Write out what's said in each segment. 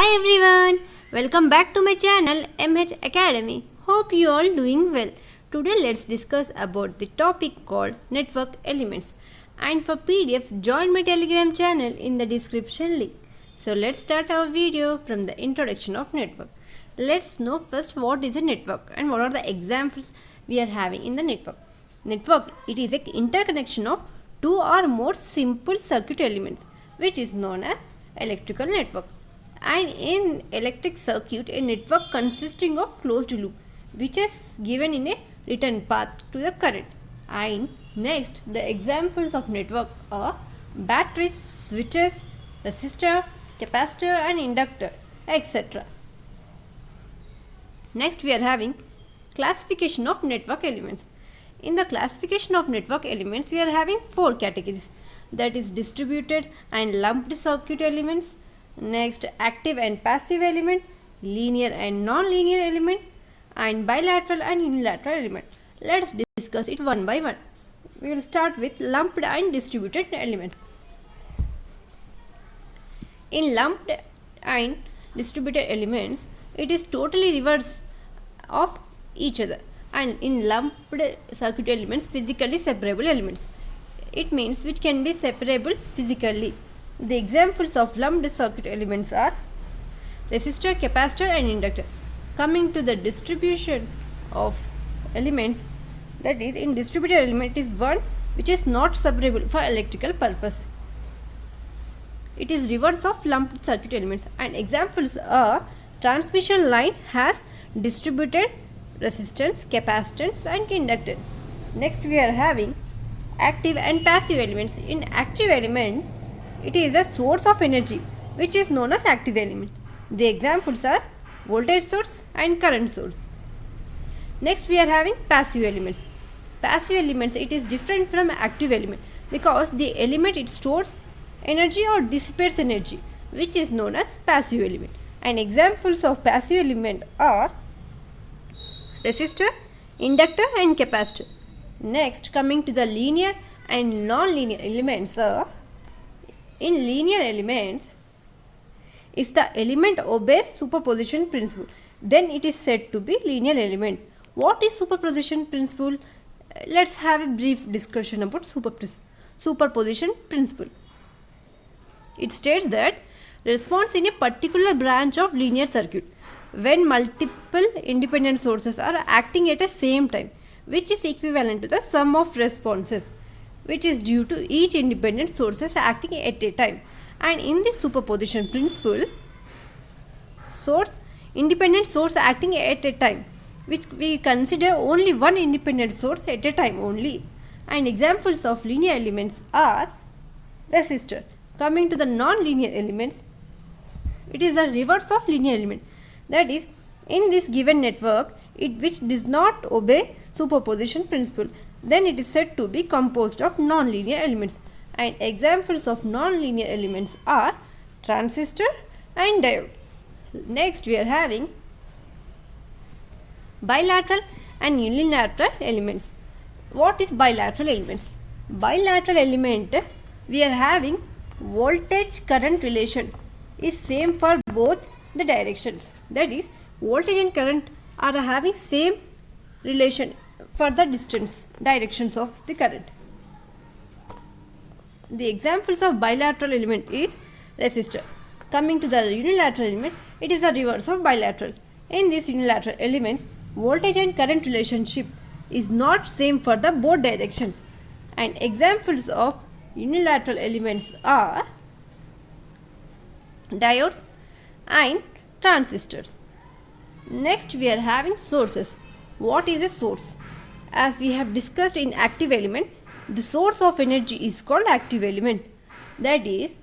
everyone, welcome back to my channel MH Academy. Hope you all doing well. Today let's discuss about the topic called network elements. And for PDF, join my Telegram channel in the description link. So let's start our video from the introduction of network. Let's know first what is a network and what are the examples we are having in the network. Network, it is an interconnection of two or more simple circuit elements, which is known as electrical network. And in electric circuit, a network consisting of closed loop, which is given in a written path to the current. And next, the examples of network are batteries, switches, resistor, capacitor and inductor, etc. Next, we are having classification of network elements. In the classification of network elements, we are having four categories, that is distributed and lumped circuit elements, next active and passive element, linear and non-linear element, and bilateral and unilateral element. Let's discuss it one by one. We will start with lumped and distributed elements. In lumped and distributed elements, it is totally reverse of each other, and in lumped circuit elements, physically separable elements. It means which can be separable physically. The examples of lumped circuit elements are resistor, capacitor and inductor. Coming to the distribution of elements, that is, in distributed element is one which is not separable for electrical purpose. It is reverse of lumped circuit elements, and examples are transmission line has distributed resistance, capacitance and inductance. Next, we are having active and passive elements. In active element, it is a source of energy which is known as active element. The examples are voltage source and current source. Next, we are having passive elements. Passive elements, it is different from active element because the element it stores energy or dissipates energy, which is known as passive element. And examples of passive element are resistor, inductor and capacitor. Next, coming to the linear and non-linear elements are, in linear elements, if the element obeys superposition principle, then it is said to be linear element. What is superposition principle? Let's have a brief discussion about superposition principle. It states that response in a particular branch of linear circuit when multiple independent sources are acting at the same time, which is equivalent to the sum of responses, which is due to each independent sources acting at a time. And in this superposition principle, independent source acting at a time, which we consider only one independent source at a time only. And examples of linear elements are resistor. Coming to the non-linear elements, it is a reverse of linear element. That is, in this given network, which does not obey superposition principle, then it is said to be composed of non-linear elements. And examples of non-linear elements are transistor and diode. Next, we are having bilateral and unilateral elements. What is bilateral elements? Bilateral element, we are having voltage current relation is same for both the directions. That is, voltage and current are having same relation for the directions of the current. The examples of bilateral element is resistor. Coming to the unilateral element, it is a reverse of bilateral. In these unilateral elements, voltage and current relationship is not same for the both directions. And examples of unilateral elements are diodes and transistors. Next, we are having sources. What is a source? As we have discussed in active element, the source of energy is called active element. That is,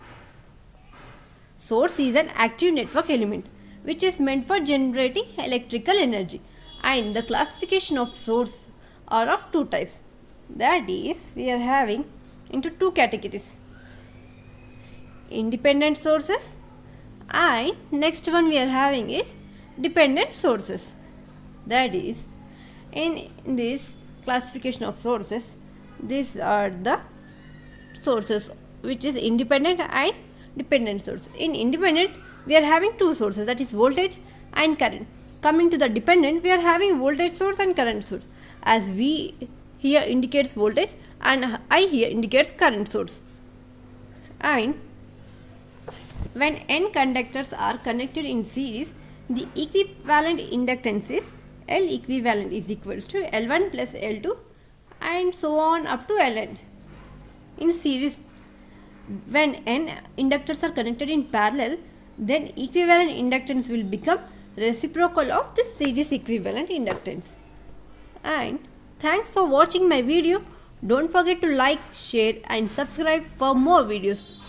source is an active network element which is meant for generating electrical energy. And the classification of source are of two types. That is, we are having into two categories: independent sources, and next one we are having is dependent sources. That is, in this classification of sources, these are the sources which is independent and dependent source. In independent, we are having two sources, that is voltage and current. Coming to the dependent, we are having voltage source and current source. As V here indicates voltage and I here indicates current source. And when n conductors are connected in series, the equivalent inductance is L equivalent is equals to L1 plus L2 and so on up to Ln. In series, when n inductors are connected in parallel, then equivalent inductance will become reciprocal of the series equivalent inductance. And thanks for watching my video. Don't forget to like, share and subscribe for more videos.